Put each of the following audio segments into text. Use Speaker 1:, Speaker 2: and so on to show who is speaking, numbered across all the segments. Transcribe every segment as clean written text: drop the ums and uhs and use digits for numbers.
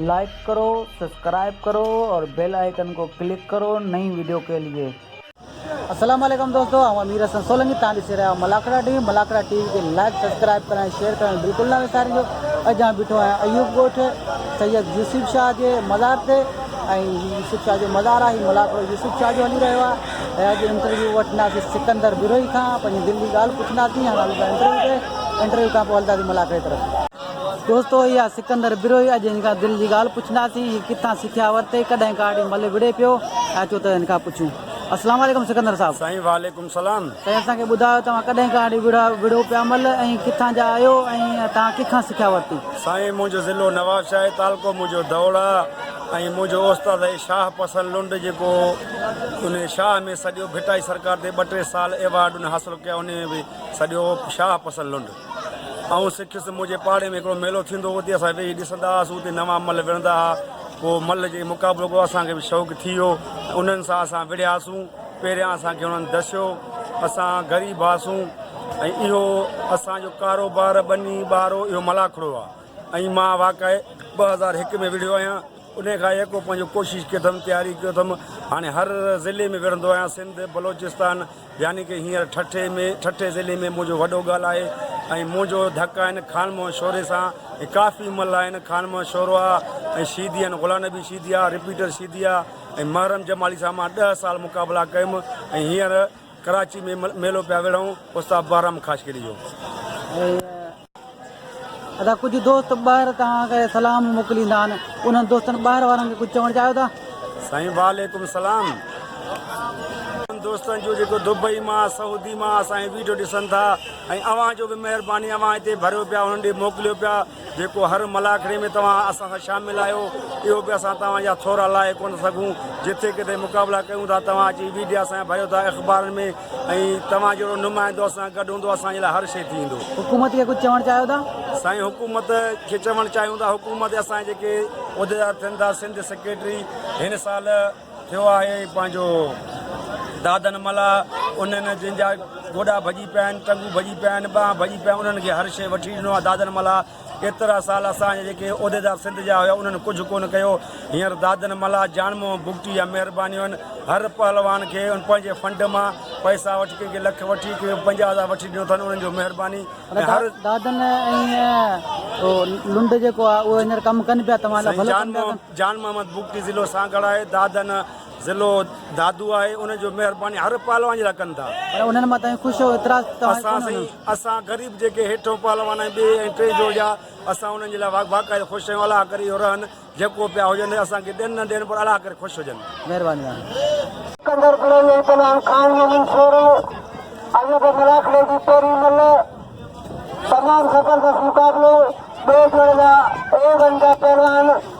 Speaker 1: Like करो, subscribe करो और बेल आइकन को क्लिक करो नई वीडियो के लिए। अस्सलाम वालेकुम दोस्तों, हम अमीर हसन सोलंकी तव्हां ॾिसी रहिया मलाकड़ा टीवी खे लाइक सब्सक्राइब करणु शेयर करणु बिल्कुलु न विसारिजो। अॼु मां बीठो आहियां अयूब ॻोठ सैयद यूसुफ शाह जे मज़ार ते ऐं यूसुफ शाह जो मज़ार आहे मलाकड़ो यूसुफ शाह जो हली रहियो आहे। अॼु इंटरव्यू वठंदासीं सिकंदर बिरोही खां, पंहिंजी दिलि जी ॻाल्हि पुछंदासीं। हाणे इंटरव्यू खां पोइ हलंदासीं मलाकड़े तरफ़। दोस्तों इहा सिकंदर बिरोही, अॼु हिन खां दिलि जी ॻाल्हि पुछंदासीं, हीअ किथां सिखिया वरिते, कॾहिं काड़ी मल विड़े पियो, अचो त हिन खां पुछूं। अस्सलाम वालेकुम सिकंदर साहब।
Speaker 2: साईं वालेकुम सलाम।
Speaker 1: साईं असांखे ॿुधायो तव्हां कॾहिं काड़ी विड़ो पिया मल ऐं किथां जा आहियो ऐं तव्हां किथां सिखिया वरिती?
Speaker 2: साईं मुंहिंजो ज़िलो नवाब शाह तालको, मुंहिंजो दौड़ आहे ऐं मुंहिंजो उस्ताद शाह पसंद लुंड जेको उन शाह में सॼो भिटाई सरकार ते 2-3 साल एवार्ड उन हासिलु कया, उन में बि सॼो शाह पसंद लुंड। ऐं सिखियुसि मुंहिंजे पाड़े में हिकिड़ो मेलो थींदो, उते असां वेही ॾिसंदा हुआसीं, उते नवां मल विढ़ंदा हुआ। पोइ मल जे मुक़ाबिलो को असांखे बि शौक़ु थी वियो, उन्हनि सां असां विड़ियासीं। पहिरियां असांखे उन्हनि दसियो असां ग़रीब हुआसीं ऐं इहो असांजो कारोबार बनी ॿारो इहो मलाखड़ो आहे। ऐं मां वाक़ई 2001 में विढ़ियो आहियां, उन खां यको पंहिंजो कोशिशि कयो अथमि, तयारी कयो अथमि। हाणे हर ज़िले में विढ़ंदो आहियां, सिंध बलोचिस्तान, यानी की हींअर ठठे ज़िले में मुंहिंजो वॾो ॻाल्हि आहे। ऐं मुंहिंजो धकु आहिनि खानमो शोरे सां, काफ़ी मल आहिनि खानमो शोरो आहे ऐं शीदी आहिनि, ग़ुलाम नबी शीदी आहे, रिपीटर शीदी आहे ऐं महरम जमाली सां मां 10 साल मुक़ाबला कयुमि। ऐं हींअर कराची में मेलो पिया विढ़ूं उस्ताद बाराम ख़ाशगिरी जो।
Speaker 1: अच्छा, कुझु दोस्त ॿाहिरि तव्हांखे सलाम मोकिलींदा आहिनि, उन्हनि दोस्तनि ॿाहिरि वारनि खे कुझु चवणु चाहियो था?
Speaker 2: साईं वालेकुम सलाम। दोस्तनि जो जेको दुबई मां सऊदी मां असांजी वीडियो ॾिसनि था, ऐं अव्हां जो बि महिरबानी, अव्हां हिते भरियो पिया, हुननि ॾे मोकिलियो पिया। जेको हर मलाखड़े में तव्हां असां सां शामिलु आहियो, इहो बि असां तव्हांजा थोरा लाहे कोन सघूं। जिथे किथे मुक़ाबला कयूं था, तव्हां अची वीडियो असांजा भरियो था अख़बारनि में, ऐं तव्हां जहिड़ो नुमाइंदो असां गॾु हूंदो, असांजे लाइ हर शइ थींदो।
Speaker 1: हुकूमत खे कुझु चवणु चाहियो था?
Speaker 2: साईं हुकूमत खे चवणु चाहियूं था, हुकूमत असांजे जेके उहिदेदार थियनि था, सिंध सेक्रेटरी हिन साल थियो आहे पंहिंजो दादन मला, उन्हनि जंहिंजा गोॾा भॼी पिया आहिनि, टंगूं भॼी पिया आहिनि, ॿांह भॼी पिया, उन्हनि खे हर शइ वठी ॾिनो आहे दादन मला। एतिरा साल असांजे जेके उहिदेदार सिंध जा हुया, उन्हनि कुझु कोन कयो। हींअर दादन मला जानमो बुगटी जा महिरबानियूं आहिनि, हर पहलवान खे पंहिंजे फंड मां पैसा वठी, कंहिंखे लख वठी, कंहिंखे 50,000 वठी ॾिनो अथनि, उन्हनि जो महिरबानी।
Speaker 1: हर दादन ऐं लुंड जेको आहे उहो हींअर कमु कनि पिया तव्हां लाइ?
Speaker 2: जान मोहम्मद बुगटी ज़िलो सांगड़ आहे, दादन ज़िलो दादू आहे, उनजो महिरबानी हर पहलवान जे लाइ कनि था।
Speaker 1: उन्हनि मां तव्हां ख़ुशि हो?
Speaker 2: असां ग़रीब जेके हेठो पहलवान ऐं ॿिए ऐं टे जो हुआ, असां उन्हनि जे लाइ बाक़ाइदा ख़ुशि आहियूं। अलाह करे इहो रहनि, जेको पिया हुजनि असांखे ॾियनि न ॾियनि, पर अलाह करे ख़ुशि हुजनि।
Speaker 1: महिरबानी।
Speaker 3: तमामु ज़बरदस्त मुक़ाबिलो, ॿिए जोड़े जा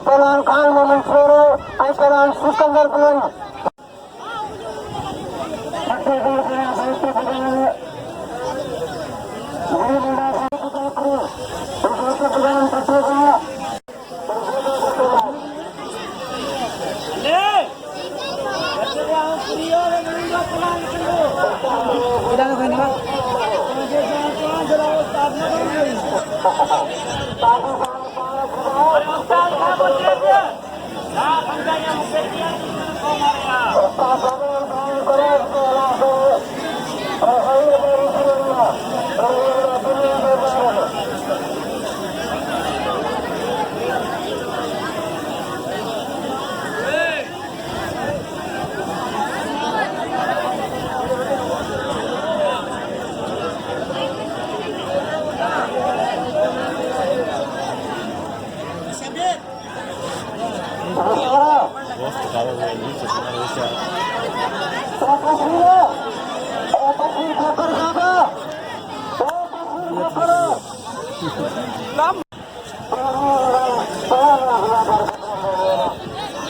Speaker 3: पहलवान खान मोहम्मद शोरो ऐं पहलवान सिकंदर बिरोही।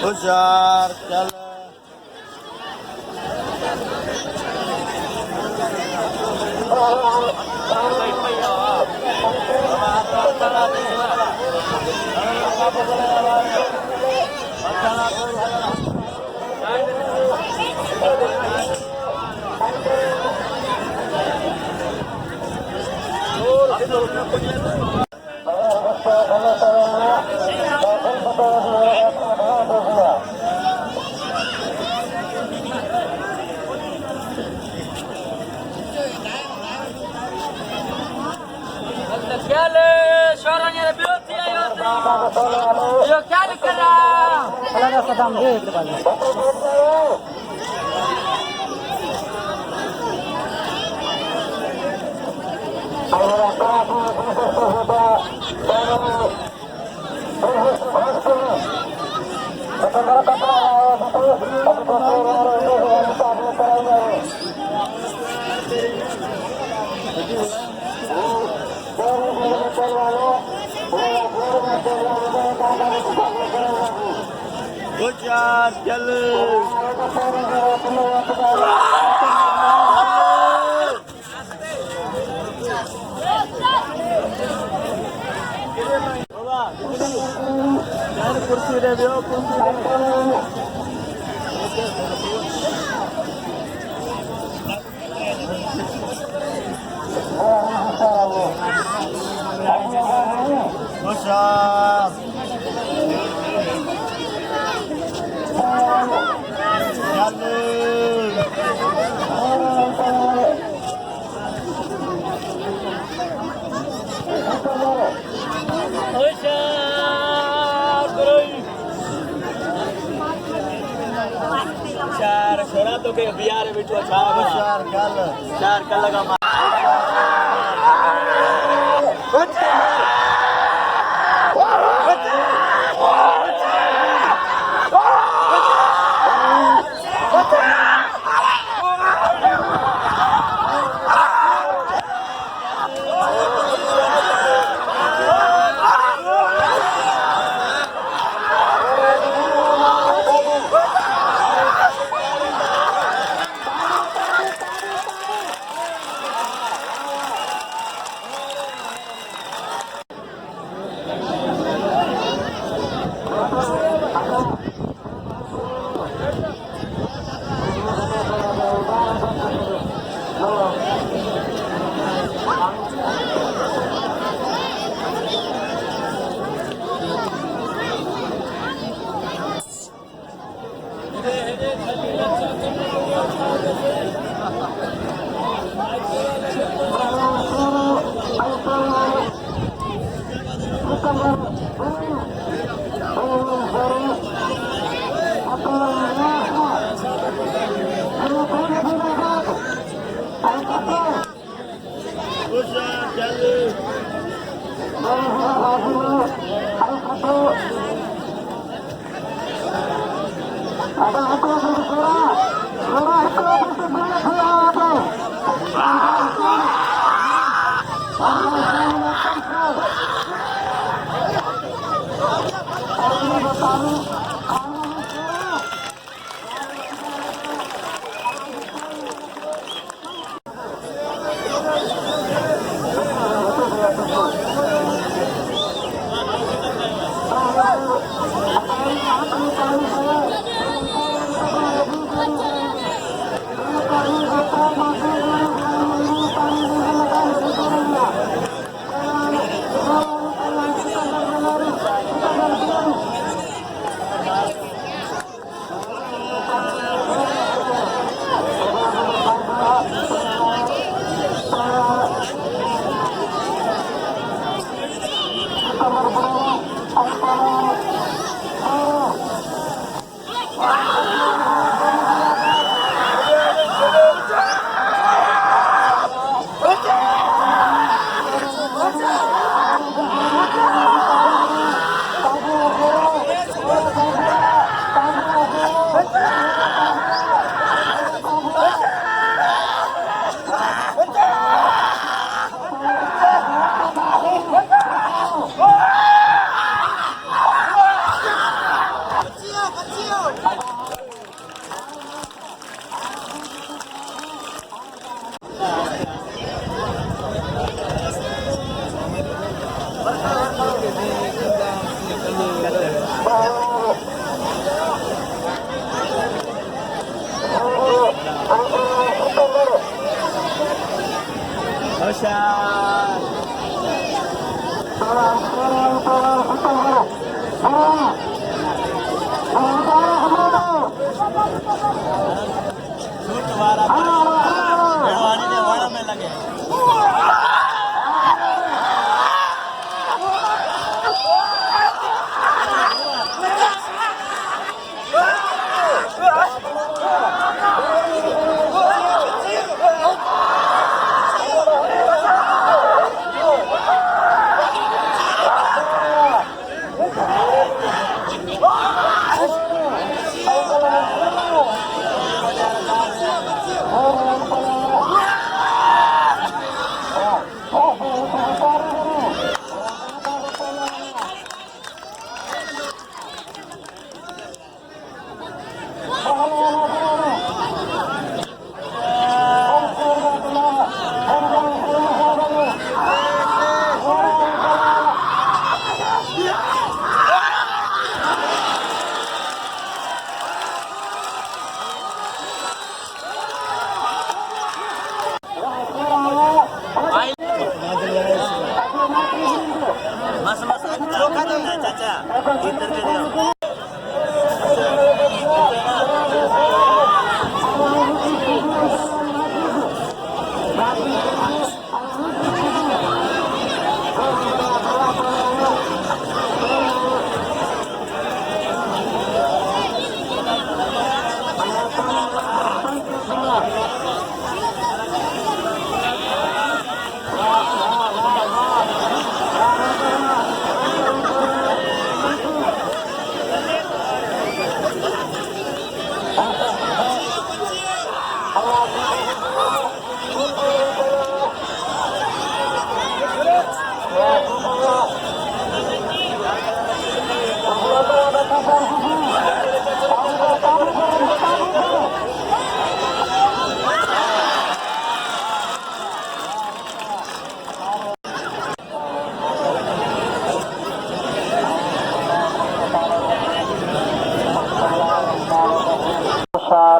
Speaker 4: होशियार चल
Speaker 1: चला सदाम दे एक बार कुर्सी दे दो चार छोड़ा तो के बिहार में बिठो चार कल लगा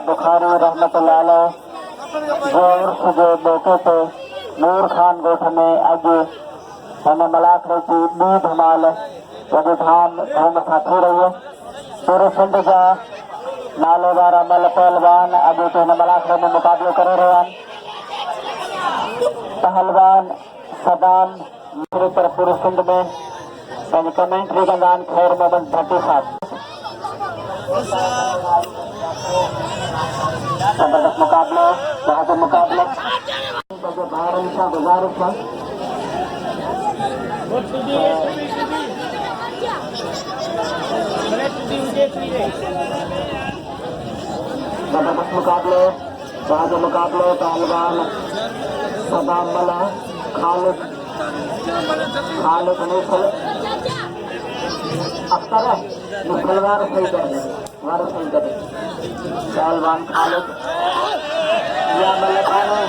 Speaker 3: बुखारी रहमतुल्लाह अलैह जो उर्स जे मौके पे नूर खान ॻोठ में अॼु हिन मलाखड़े जी ॿी धमाल वॾी धाम धूम सां थी रही है। पूरे सिंध जा नालेवार अमल पहलवान अॼु हिन मलाखड़े में मुक़ाबिलो करे रहिया आहिनि। पहलवान सदाम पर पूरे सिंध में पंहिंजी कमेंट्री कंदा आहिनि खैर मोहम्मद भट्टी साहब। जबरदस्त मुकाबला, बहादुर मुकाबला। भारत का गुजारिश है जबरदस्त मुकाबले, बहादुर मुकाबले। पहलवान सदाम मला खालिद अख्तर है मुसलमान सही कर पहलवान खालिद या मलकाना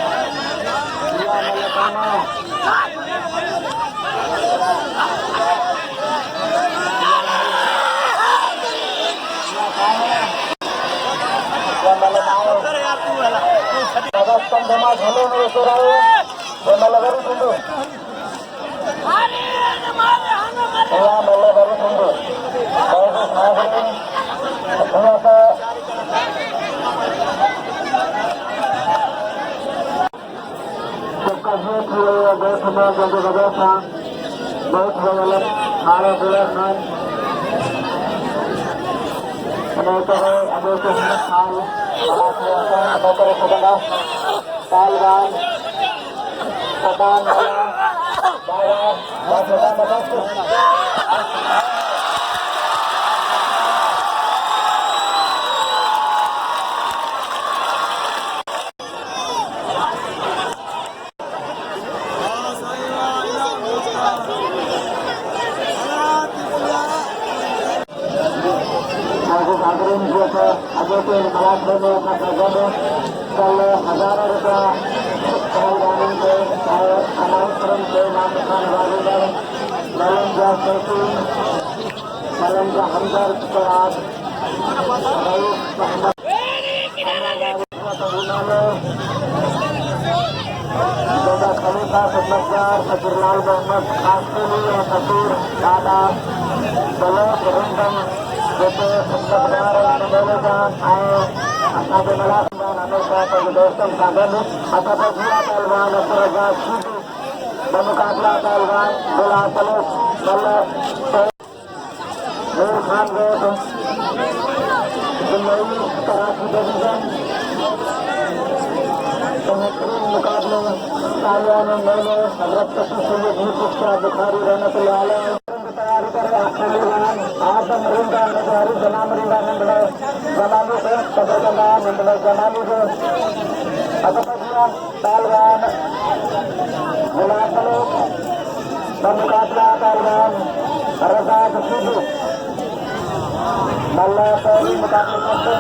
Speaker 3: हजारों रुपया हमदर्द खलीफा खिदमतगार फजरलाल मोहम्मद खासली और ससूर दादा बलोच रुंदम जैसे खिदमतगार जान आए असांजे मलाखदान हमेशा पंहिंजे दोस्तनि सां गॾु असां पूरा पहलवान असरजाद सीधी बमुक़ाबिला पहलवान बुला सलेस नूर खान ॻोठ कराची डिवीजन बेहतरीन मुकाबले सालियाने मेले हजरत कशीफ सैयद यूसुफ शाह बुखारी रहमतुल्लाह अलैह तैयारी मुकाबला पहलवान रजाक सिद्धू मल्ला पहली मुकाबले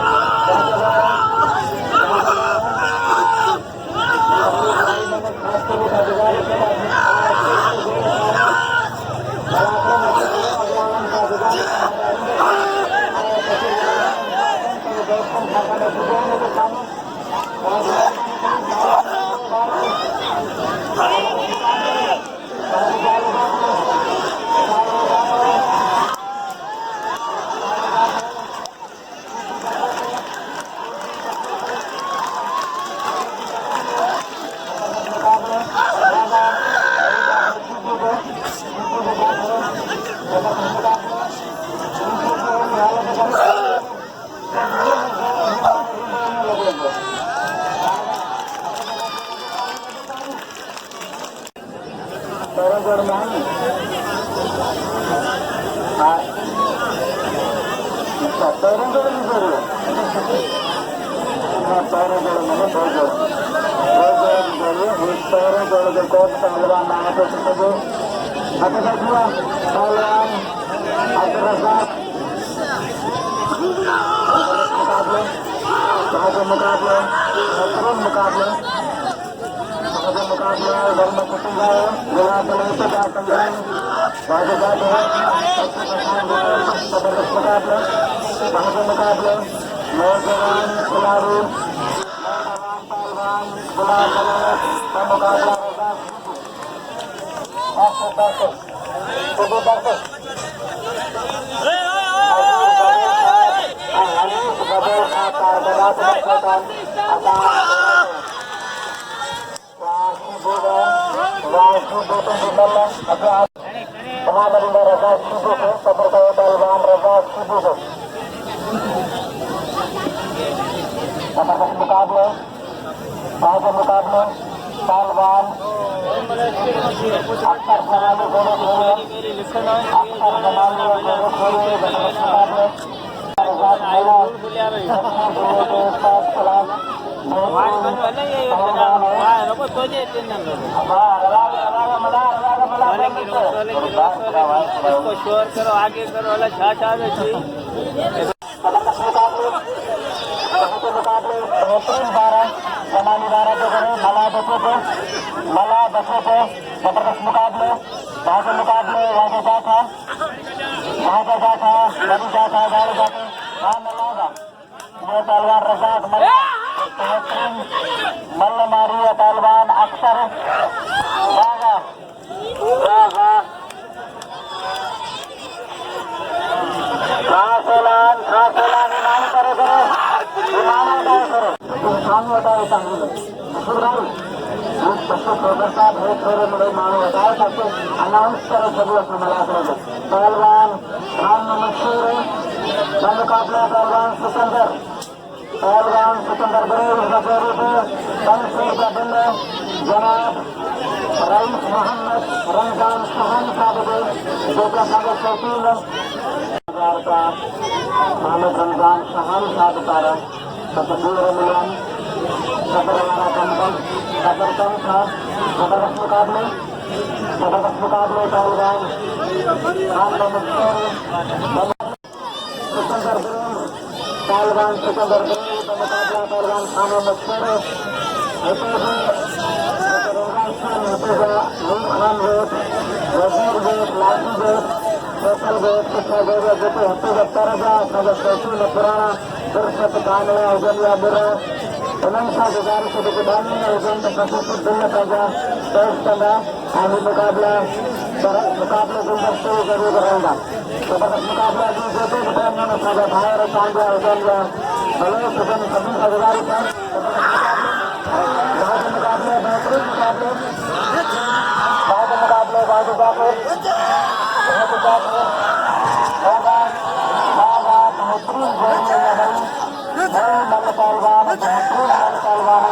Speaker 4: शोर करो आगे करो वाला छाछ आवे छी
Speaker 3: मला बसों पे जबरदस्त मुकाबले वहाँ के मुकाबले वहाँ के जाता नदी जाता गाड़ी जाते हाँ मल्लागा ये पहलवान रजाक मल्ल मारी है पहलवान अक्षर वागा वागा खासेलान इमान करे इमान करे स्वामी बताए चांगली सुराई थोड़े मानो बताए ताकि अनाउंस करे सभी अपने मलाकर पहलवान राम मशहूर मुकाबला पहलवान सिकंदर बरेल जनाब रईस मोहम्मद रमजान शहन साहब बेटा सागर शौकीन मोहम्मद रमजान शहन साहब तारा तकबीर मिलन सदर वाला कंपन सदर कम था जबरदस्त मुकाबले पहलवान राम मशहूर सिकंदर बरेल पहलवान सिकंदर बरेल का मुकाबला पहलवान खान मशहूर खान वेट वजीर वेट लाठी वेट सोशल वेट कितना जगह जो हफ्ते तरजा सजा शौकीन पुराना दुर्सत कानवे अजलिया बुरा उनसा गुजारिश है कि बानी अजन तो प्रशिक्षित दिल्ली ताजा तेज तंगा आगे मुकाबले गुलदस्ते जरूर रहेगा जबरदस्त मुकाबला जी जो भी बताने में सजा भाई चांदिया अजलिया भले सुगम सभी का गुजारिश है मुकाबले बेहतरीन मुकाबले बाजू जाकर होगा बेहतरीन पहलवान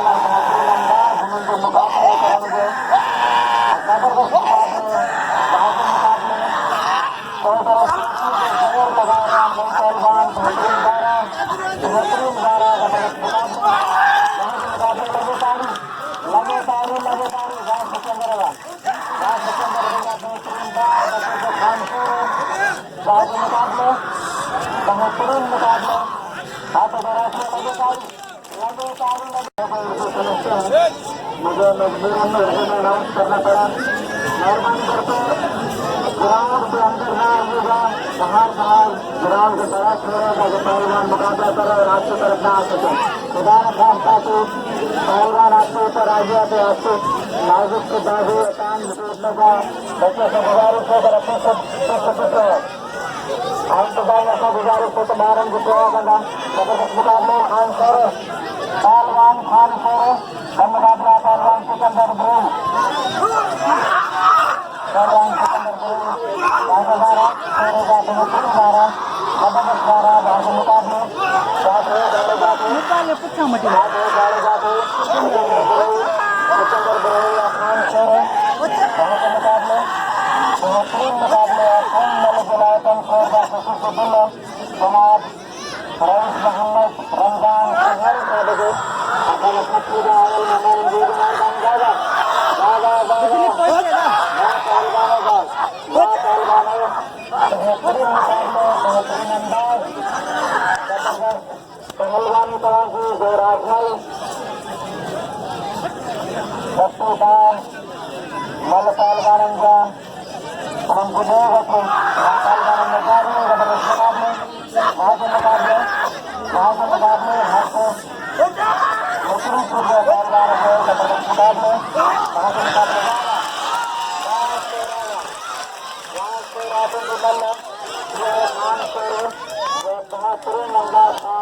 Speaker 3: अंदाज उनके मुकाबले करेंगे जबरदस्त मुकाबले बेहतरीन मुकाबले हाथों मुझे मजबूरन में अनाउंस करना पड़ा। मेहरबानी करके ग्राउंड के अंदर ना आइएगा, बाहर ग्राउंड के बड़ा छोड़ेगा जो पहलवान मुकाबला कर रहे और आपकी तरफ ना आ सके। खुदा न खास्ता कि पहलवान आपके ऊपर आ गया तो आपको नाजुक के बाजू कान टूटने का बच्चे से गुजारिश होकर अपने सब हम तो भाई ऐसा गुजारिश हो तो मारन गुस्सा बना जबरदस्त मुकाबले खान सर पहलवान खान सर का मुकाबला पहलवान सिकंदर ब्रूल पहलवान सिकंदर ब्रूल बारह जबरदस्त 12 बाहर मुकाबले
Speaker 1: निकाले पुच्छा मटी
Speaker 3: सिकंदर ब्रूल खान सर बहुत मुकाबले बेहतरीन मुकाबले जनाब रईस मोहम्मद रमजान शहर सादे अगर अपना पूरा आवल में मौजूद मैदान जाएगा बेहतरीन मुकाबले बेहतरीन अंदाज जबरदस्त पहलवानी तवाज़ी जोर आजमाई दस्तूदार मल पहलवानन का हम गुजर रखे पहलवान में जारी जबरदस्त मुकाबले वहाँ से मुकाबले हर से मुस्लिम सूबे पहलवान है जबरदस्त मुकाबले वहाँ से मुकाबले वहाँ से रातों को मल्ल ये खान शेर ये बेहतरीन अंदाज था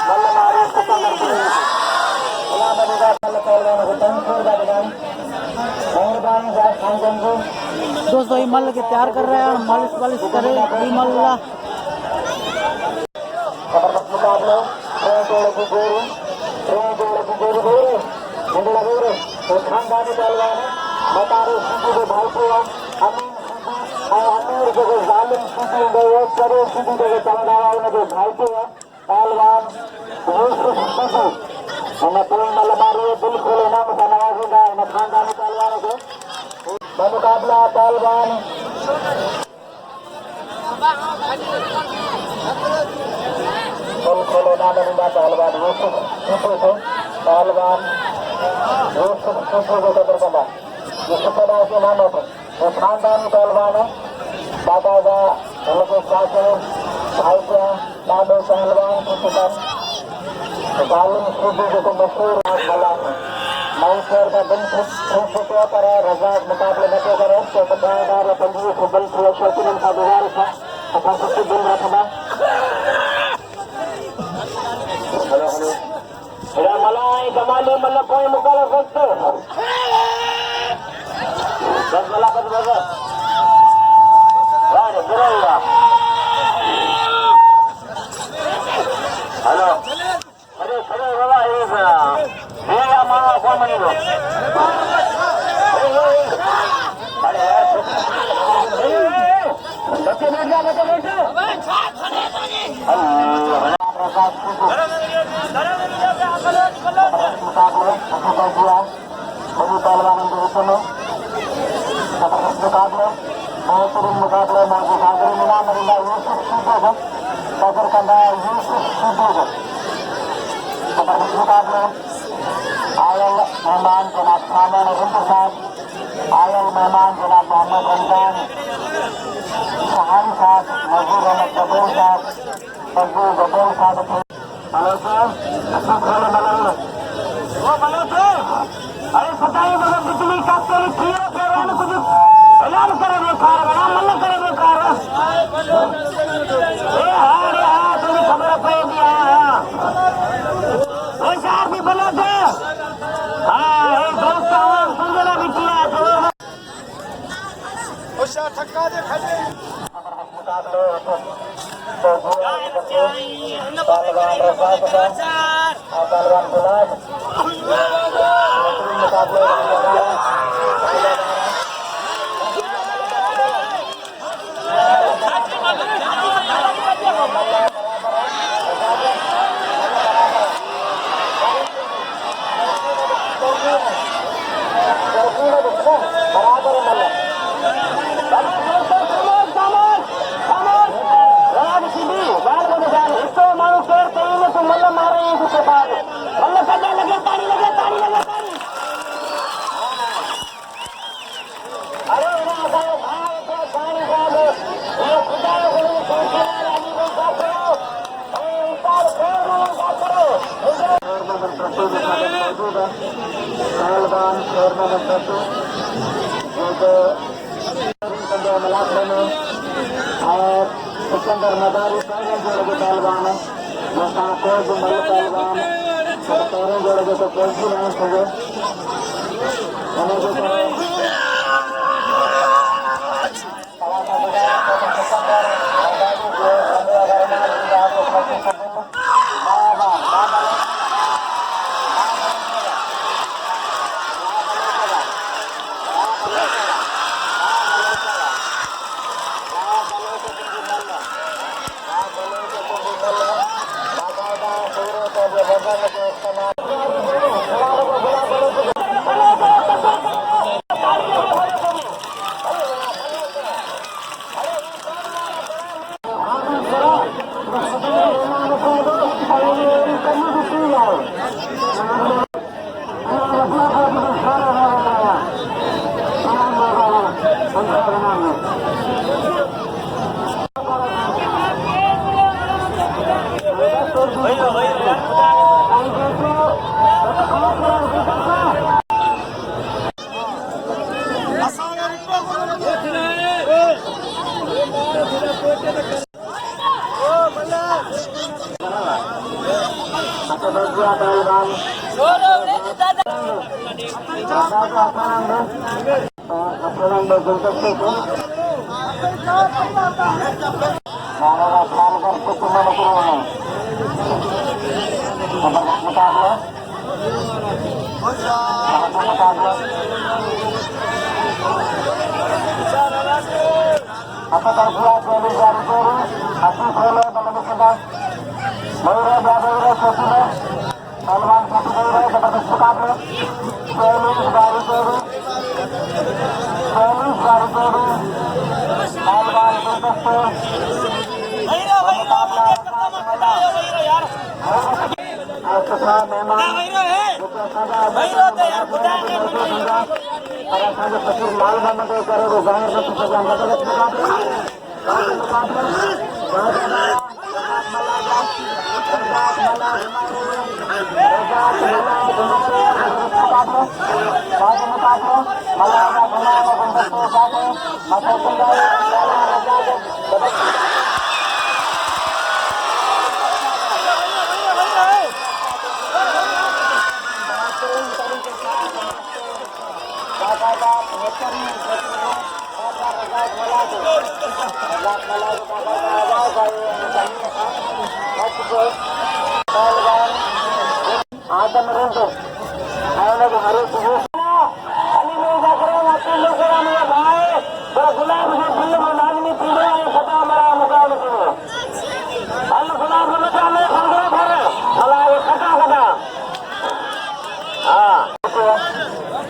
Speaker 3: मल्ल मारी सिकंदर पहलवान को तंसूर का बजान मेहरबानी जाए खान जंगू
Speaker 1: दोस्तों ये मल्ल के तैयार कर रहे हैं मालिश वालिश करे ये मल्ला
Speaker 3: जबरदस्त मुकाबले जोड़े की गोरी मुंडला गोरे तो खानदानी पहलवान है मतारे सिद्धू के भाई को अमीन सिद्धू और अमीर के जालिम सिद्धू गए करे सिद्धू के चमड़ावा उनके भाई को पहलवान यूसुफ सिद्धू उन्हें पूर्ण मलबारी दिल खोले नाम का नवाजूंगा इन खानदानी पहलवानों को मुकाबला पहलवान दिल खोले नाम का पहलवान यूसुफ सिद्धू को पहलवान यूसुफ सिद्धू को कदर करना यूसुफ के नाम है वो खानदानी पहलवान है दादा उनके साथ भाई के नाम पहलवान की शिकार जालिम सिद्धू को मशहूर भला मंसूर का दिन खुद पर रजाक मुकाबले में करे तो बताएगा पंजी को बल थोड़ा शौकीन का गुजार था अच्छा सबसे दिन रखना हेलो हेलो मेरा मलाई कमाली मतलब कोई मुकाबला करते दस मला कर बजा वाह गिरेगा हेलो अरे खड़े बाबा ये मामा कौन बनी लो अरे यार बच्चे बैठ जा मुकाबले बेहतरीन मुकाबले मौजूद हाजिर मिला मरिंदा यूसुफ सिद्धू को कदर करना यूसुफ सिद्धू को जबरदस्त मुकाबले आयल मेहमान जनाब सामान हिंदू साहब आयल मेहमान जनाब मोहम्मद रमजान शहान साहब मजूर अहमद गबोल साहब मजूर गबोल साहब हेलो सर अच्छा खोले मलंग वो बोले सर अरे बताइए मगर बिजली का तेल किया फिर कुछ ऐलान करे बेकार बना मल्ल करे बेकार ए हाँ तुम्हें खबर पे दिया चार भी बोले थे हाँ एक दोस्त आवाज सुन लेना भी किया तो थक्का दे खड़े पहलवान रफाक पहलवान गुलाब मुकाबले बराबर मलाखड़े में और सिकंदर मदारी पैरों जोड़ के पहलवान है जैसा कोई भी मल पहलवान पैरों जोड़ के तो कोई भी नहीं सके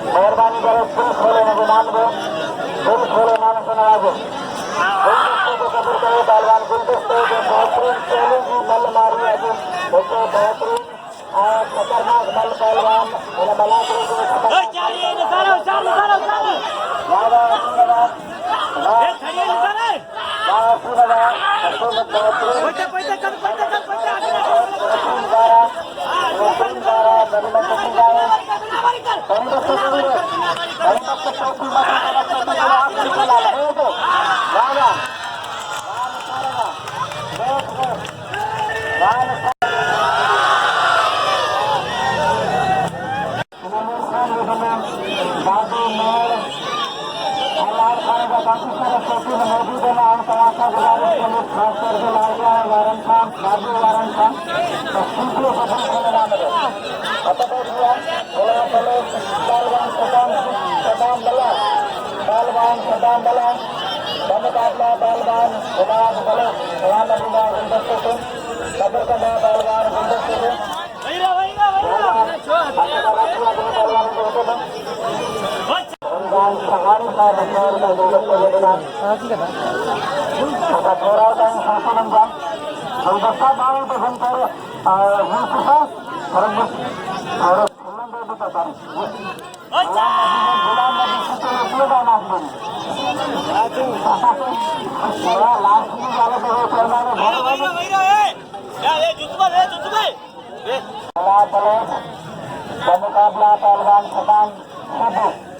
Speaker 3: मेहरबानी करे दिल खोले मुझे नाम दो दिल खोले नाम से नवाजो गुलदस्ते को कबूल करे पहलवान गुलदस्ते जो बेहतरीन चैलेंज मल मारी है जो उसको बेहतरीन खतरनाक मल पहलवान उन्हें मलाखड़े को मुकाबला पहलवान खदान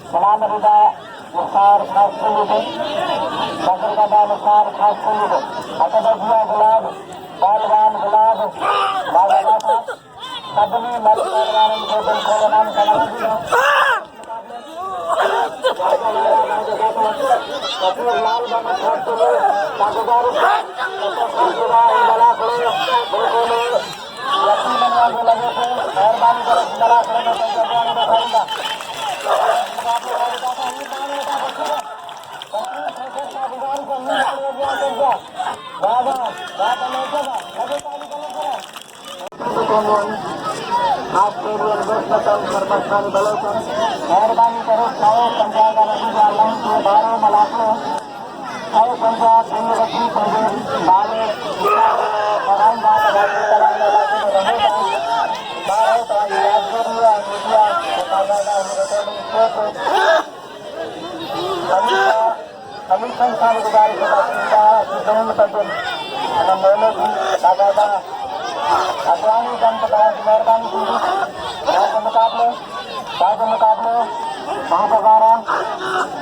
Speaker 3: सलाम रिदा मुख्तार खास कुलूब बकर का दा मुख्तार खास कुलूब अतबजिया गुलाब बालवान गुलाब बागाबाता सबनी मल पहलवान को दिल खोले नाम सलाम कपूर लाल बाबा खास कुलूब कागजारू बला खड़े बिल्कुल यकीनन वाले लगे थे मेहरबानी करो बला खड़े में पंजाब में खड़ूंगा मेहरबानी करो खाओ पंजाब लाइन के बारह मलाकों खाओ पंजाब रखी पंजाब बाले अभी संस्थान गुजारी अफगानी जनता मेहरबानी की मुकाबले महापगारा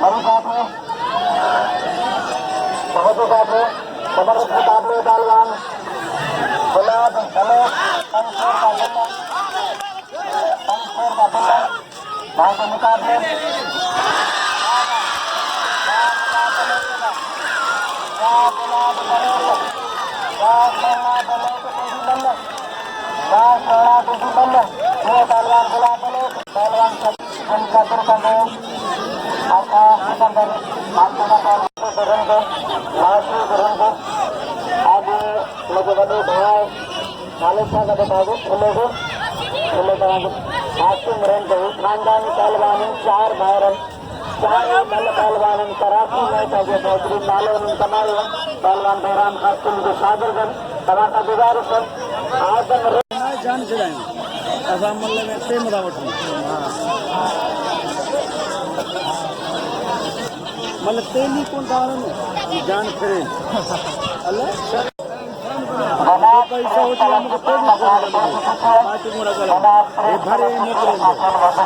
Speaker 3: बड़ी मुकाबले बहुत मुकाबले जबरदस्त मुकाबले बालवान गुलाब समेत पंचोर का बल्ला बहुत मुकाबले खानदानी पहलवान चार भाईरन चार पहलवान कराची में बेहतरीन मालूम कमाल पहलवान बहराम खास को सागरगंज टमाटा गुजारिश आजम
Speaker 1: जान चढ़ाएंगे ऐसा मतलब में ते मुदावट मतलब तेली कौन दावन जान फिरे अल्लाह पैसा होती है हमको तेली पाँच मुड़ा गला ये भरे निकले बच्चे हमको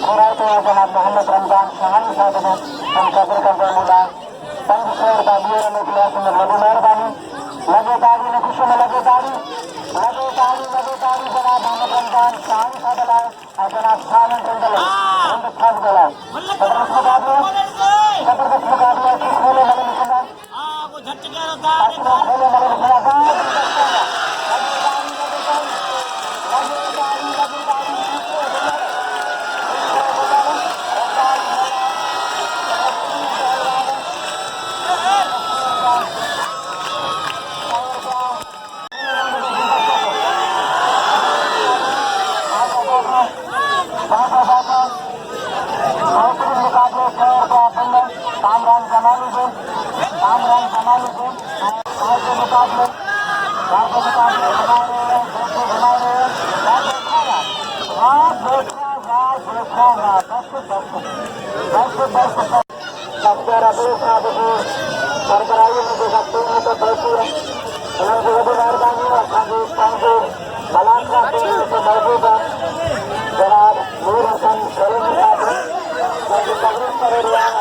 Speaker 1: फोन जमा मोहम्मद रमजान शहानी साहब ने हम कब्र कर दिया पंचशेर का बियर में क्लास में लगी मेहरबानी लगे तारी ने खुशी में लगे तारी जनाब मोहम्मद रमजान शहानी साहब लाए और जनाब सावन चंदल हिंद खास गलाए जबरदस्त मुकाबले खोले मले निकला खोले मले निकला सरकारी में जो सकते हैं तो बैठी है उनकी वही मेहरबानी मलाकरा से मौजूद है जनाब नूर हसन सलीम साहब तकरीब कर रहा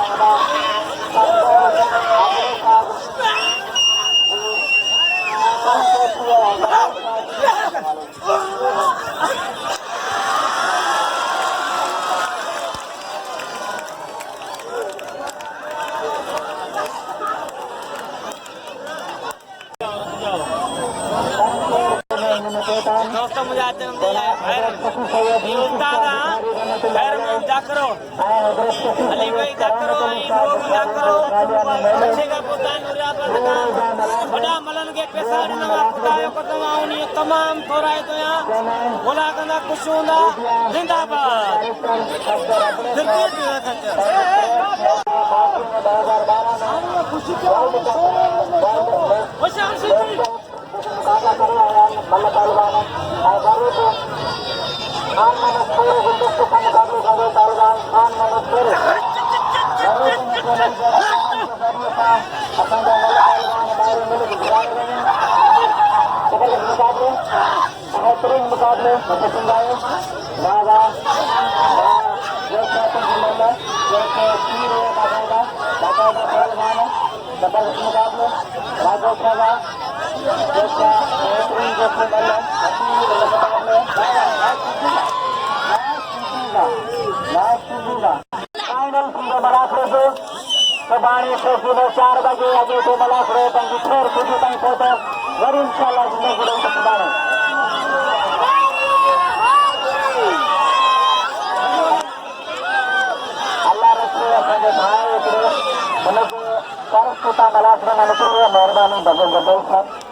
Speaker 4: दोस्तों मुझे आते हम जाकरो अली भाई जाकरो जा करो अच्छे का पुतान वॾा मलन खे पैसा ॾिनवा ख़ुदायो कदमा उनी तमाम थोराए तो या भोला कंदा खुश हूंदा जिंदाबाद सुभाणे सुबुह 4 बजे अॻे ते मलाखड़ो पंहिंजी फेर सुबुह ताईं पहुतो वरी इंशाअल्लाह ज़िंदगी ॾेई सुभाणे अल्लाह रसूल असांजे भाउ हिकिड़े हुनखे कर्ज़ था मलाखड़ो न निकिरी महिरबानी भॻो गॾो साहब